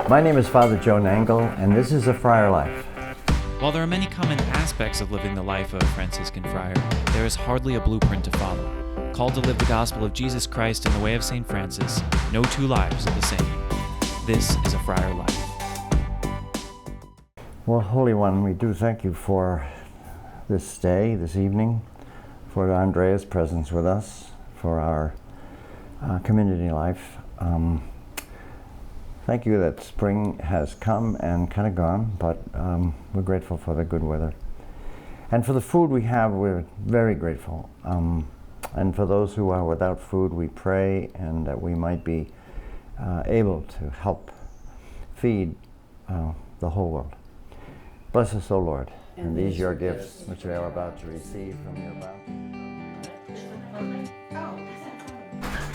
My name is Father Joe Nangle, and this is a Friar Life. While there are many common aspects of living the life of a Franciscan friar, there is hardly a blueprint to follow. Called to live the gospel of Jesus Christ in the way of St. Francis, no two lives are the same. This is a Friar Life. Well, Holy One, we do thank you for this day, this evening, for Andrea's presence with us, for our community life. Thank you that spring has come and kind of gone, but we're grateful for the good weather. And for the food we have, we're very grateful. And for those who are without food, we pray and that we might be able to help feed the whole world. Bless us, O Lord, and these your gifts, which we are about to receive from your bounty.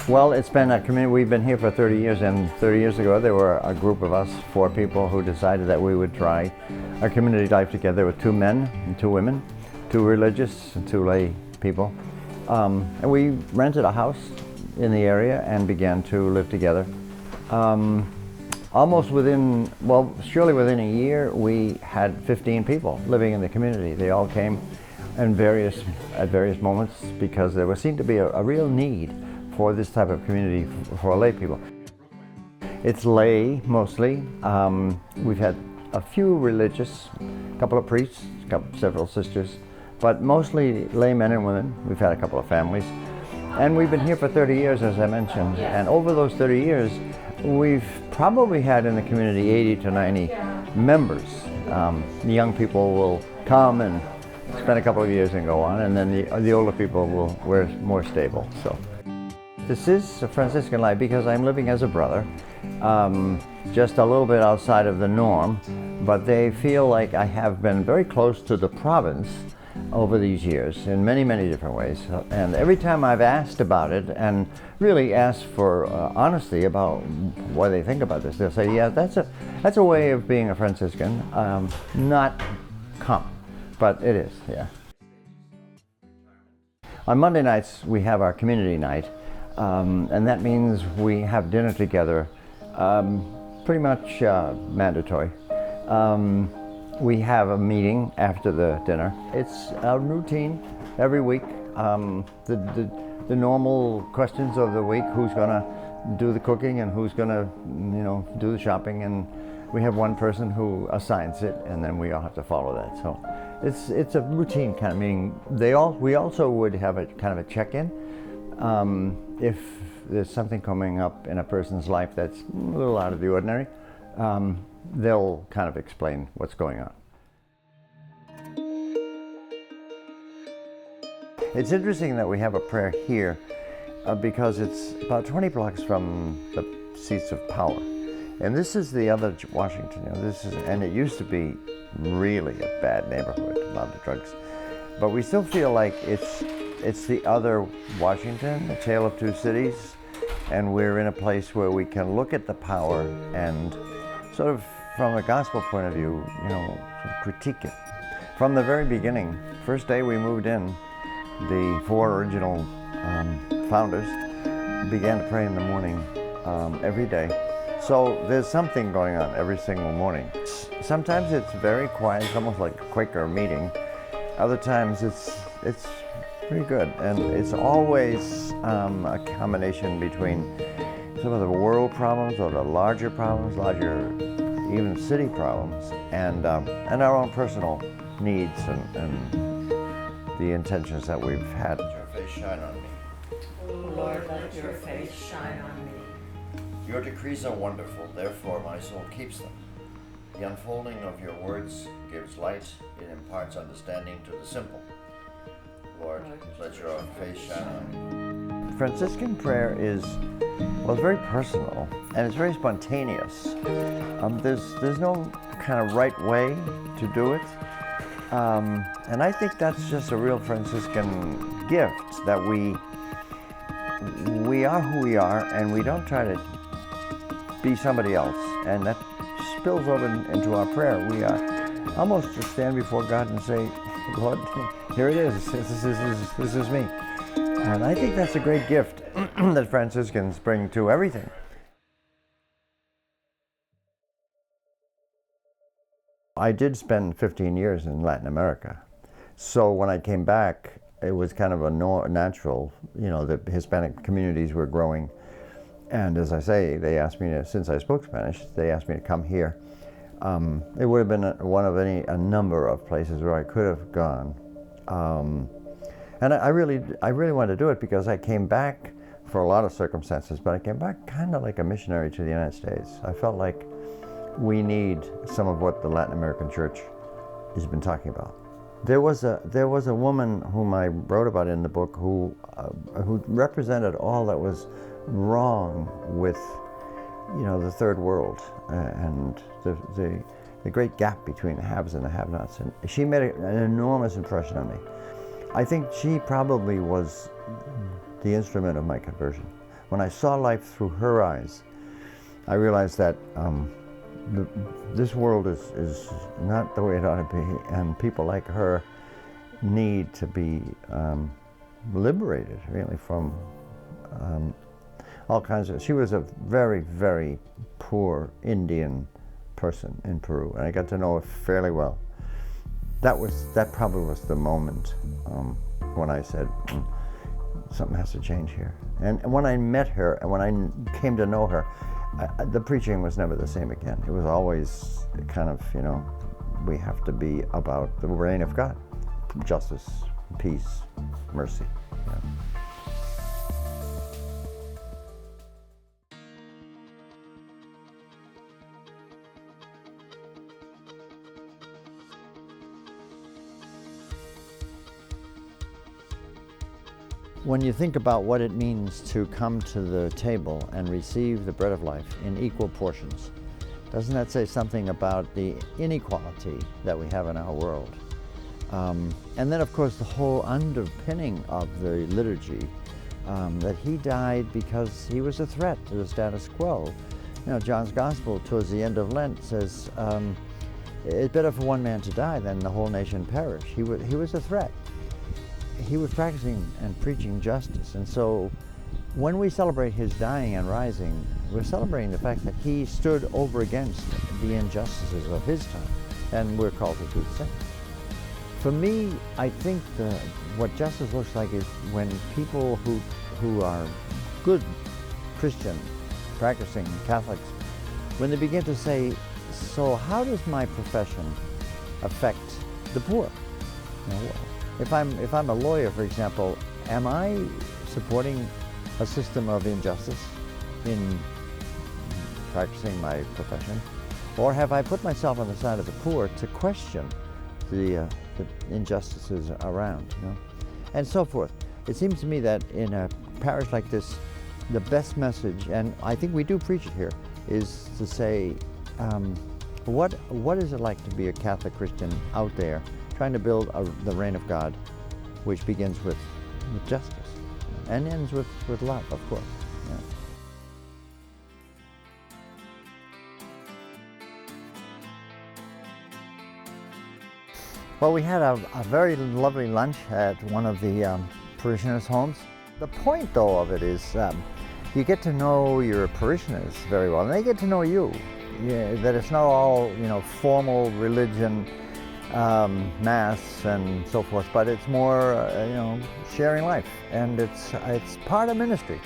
Well, it's been a community. We've been here for 30 years, and 30 years ago there were a group of us, 4 people, who decided that we would try our community life together with 2 men and 2 women, 2 religious and 2 lay people. And we rented a house in the area and began to live together. Surely within a year, we had 15 people living in the community. They all came at various moments because there seemed to be a real need for this type of community for lay people. It's lay mostly. We've had a few religious, a couple of priests, several sisters, but mostly lay men and women. We've had a couple of families. And we've been here for 30 years, as I mentioned. And over those 30 years, we've probably had in the community 80 to 90 members. The young people will come and spend a couple of years and go on, and then the older people we're more stable. So this is a Franciscan life because I'm living as a brother, just a little bit outside of the norm, but they feel like I have been very close to the province over these years in many, many different ways. And every time I've asked about it and really asked for honesty about what they think about this, they'll say, yeah, that's a way of being a Franciscan, not common, but it is, yeah. On Monday nights, we have our community night, and that means we have dinner together, pretty much mandatory. We have a meeting after the dinner. It's a routine every week. The normal questions of the week: who's gonna do the cooking and who's gonna, do the shopping, and we have one person who assigns it, and then we all have to follow that. So it's a routine kind of meeting. We also would have a kind of a check-in if there's something coming up in a person's life that's a little out of the ordinary. They'll kind of explain what's going on. It's interesting that we have a prayer here because it's about 20 blocks from the seats of power. And this is the other Washington. And it used to be really a bad neighborhood, a lot of drugs. But we still feel like it's the other Washington, a tale of 2 cities. And we're in a place where we can look at the power and sort of, from a gospel point of view, sort of critique it. From the very beginning, first day we moved in, the 4 original founders began to pray in the morning every day. So there's something going on every single morning. Sometimes it's very quiet, it's almost like a Quaker meeting. Other times it's pretty good, and it's always a combination between some of the world problems or the larger problems, even city problems, and our own personal needs and the intentions that we've had. Let your face shine on me. O Lord, let your face shine on me. Your decrees are wonderful, therefore my soul keeps them. The unfolding of your words gives light, it imparts understanding to the simple. Lord, let your face shine on me. Franciscan prayer is very personal, and it's very spontaneous. There's no kind of right way to do it. And I think that's just a real Franciscan gift, that we are who we are, and we don't try to be somebody else. And that spills over into our prayer. We almost just stand before God and say, Lord, here it is. This is me. And I think that's a great gift that Franciscans bring to everything. I did spend 15 years in Latin America. So when I came back, it was kind of a natural, the Hispanic communities were growing. And as I say, they asked me to, since I spoke Spanish, they asked me to come here. It would have been one of a number of places where I could have gone. And I really wanted to do it because I came back for a lot of circumstances, but I came back kind of like a missionary to the United States. I felt like we need some of what the Latin American church has been talking about. There was a woman whom I wrote about in the book who represented all that was wrong with, the third world and the great gap between the haves and the have-nots. And she made an enormous impression on me. I think she probably was the instrument of my conversion. When I saw life through her eyes, I realized that this world is not the way it ought to be, and people like her need to be liberated, really, from all kinds of. She was a very, very poor Indian person in Peru, and I got to know her fairly well. That probably was the moment when I said, something has to change here. And when I met her, and when I came to know her, the preaching was never the same again. It was always kind of, we have to be about the reign of God, justice, peace, mercy. When you think about what it means to come to the table and receive the bread of life in equal portions, doesn't that say something about the inequality that we have in our world? And then, of course, the whole underpinning of the liturgy, that he died because he was a threat to the status quo. John's Gospel towards the end of Lent says, it's better for one man to die than the whole nation perish. He was a threat. He was practicing and preaching justice, and so when we celebrate his dying and rising, we're celebrating the fact that he stood over against the injustices of his time, and we're called to do the same. For me, I think what justice looks like is when people who are good Christian, practicing Catholics, when they begin to say, so how does my profession affect the poor? If I'm a lawyer, for example, am I supporting a system of injustice in practicing my profession? Or have I put myself on the side of the poor to question the injustices around, and so forth? It seems to me that in a parish like this, the best message, and I think we do preach it here, is to say, what is it like to be a Catholic Christian out there trying to build the reign of God, which begins with justice and ends with love, of course. Well, we had a very lovely lunch at one of the parishioners' homes. The point, though, of it is you get to know your parishioners very well, and they get to know you. That it's not all, formal religion, mass and so forth, but it's more, sharing life, and it's part of ministry,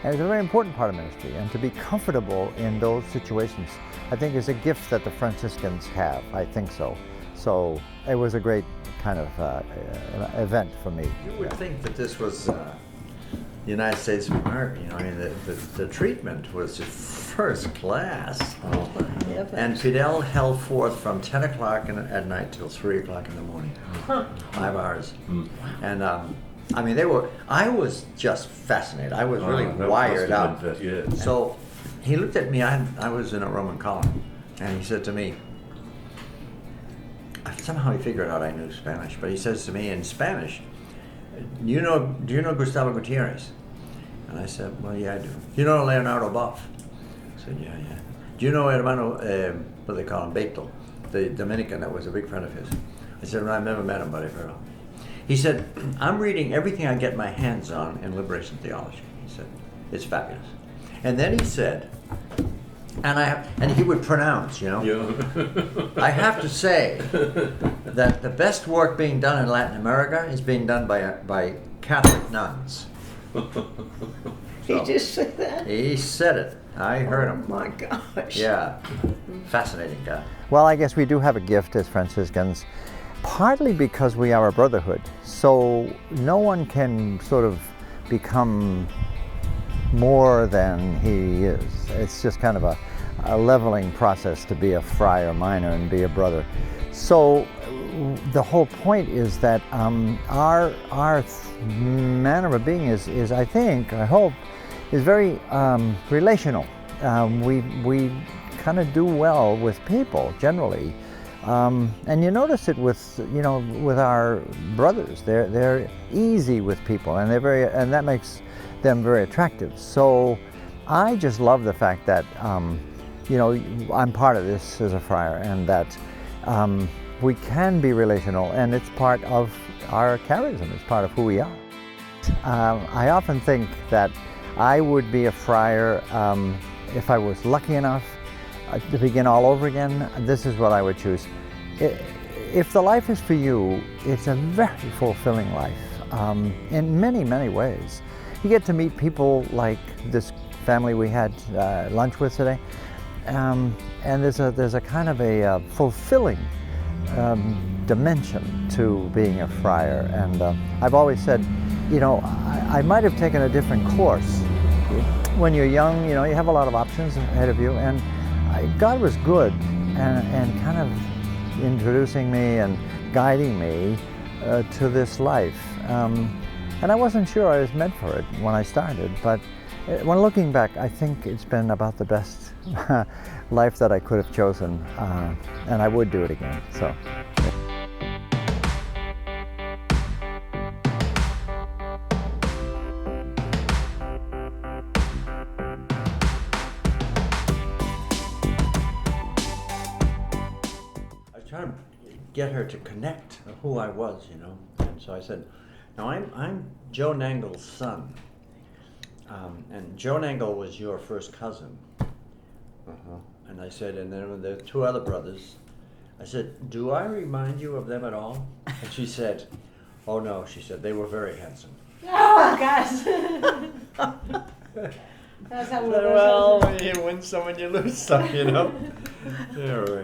and it's a very important part of ministry. And to be comfortable in those situations, I think, is a gift that the Franciscans have. I think so. So it was a great kind of event for me. You would think that this was the United States of America. The treatment was just first class. And Fidel held forth from 10 o'clock at night till 3 o'clock in the morning. 5 hours. And I was just fascinated. I was really wired up. So he looked at me, I was in a Roman column, and he said to me, somehow he figured out I knew Spanish, but he says to me in Spanish, do you know Gustavo Gutierrez? And I said, well, yeah, I do. You know Leonardo Boff? I said, yeah. Do you know Hermano, what they call him, Beto, the Dominican that was a big friend of his? I said, well, I've never met him, but I've heard of him. He said, I'm reading everything I get my hands on in liberation theology. He said, it's fabulous. And then he said, and he would pronounce, you know. Yeah. I have to say that the best work being done in Latin America is being done by Catholic nuns. He just said that? He said it. I heard him. Oh my gosh. Yeah, fascinating guy. Well, I guess we do have a gift as Franciscans, partly because we are a brotherhood. So no one can sort of become more than he is. It's just kind of a leveling process to be a friar minor and be a brother. So the whole point is that our manner of being is I think, I hope, is very relational. We kind of do well with people generally, and you notice it with with our brothers. They're easy with people, and and that makes them very attractive. So I just love the fact that I'm part of this as a friar, and that we can be relational, and it's part of our charism. It's part of who we are. I often think that I would be a friar if I was lucky enough to begin all over again. This is what I would choose. If the life is for you, it's a very fulfilling life in many, many ways. You get to meet people like this family we had lunch with today, and there's a kind of a fulfilling dimension to being a friar. And I've always said, I might have taken a different course. When you're young, you have a lot of options ahead of you, and God was good and kind of introducing me and guiding me to this life. And I wasn't sure I was meant for it when I started, but when looking back, I think it's been about the best life that I could have chosen, and I would do it again. So. Trying to get her to connect who I was, And so I said, "Now I'm Joe Nangle's son, and Joe Nangle was your first cousin." And I said, and then there were two other brothers. I said, "Do I remind you of them at all?" And she said, "Oh no," she said, "they were very handsome." Oh gosh. That's how Well, when you win some and you lose some, Yeah, right.